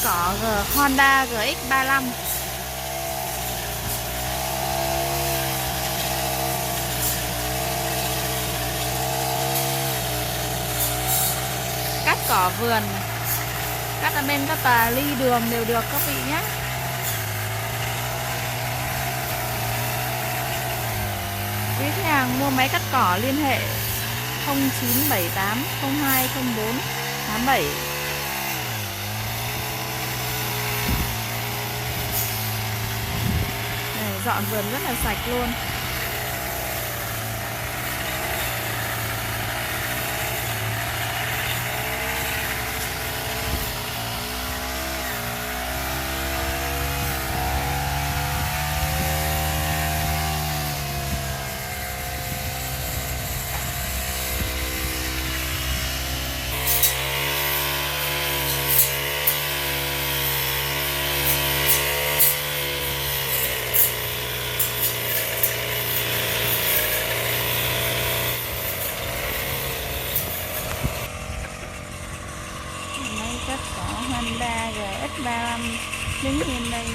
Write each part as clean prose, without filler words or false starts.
cỏ Honda GX35. Cắt cỏ vườn, cắt ở bên các tà ly đường đều được các vị nhé. Quý khách hàng mua máy cắt cỏ liên hệ 0978 0204 87. Này, dọn vườn rất là sạch luôn. Cắt cỏ Honda GX35 đứng yên đây.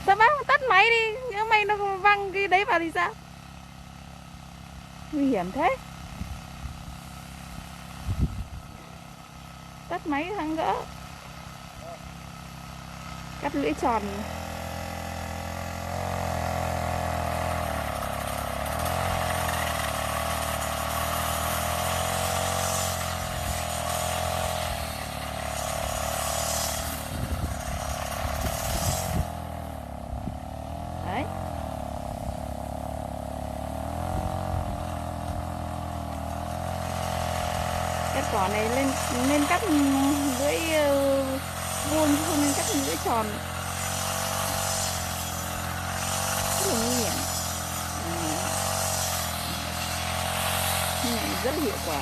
Sao bác tắt máy đi, nhớ may nó văng cái đấy vào thì sao? Nguy hiểm thế. Tắt máy thằng gỡ. Cắt lưỡi tròn. Đấy. Cắt cỏ này nên cắt lưỡi vuông chứ không nên cắt lưỡi tròn. Rất là nguy hiểm. Nhưng mà rất hiệu quả.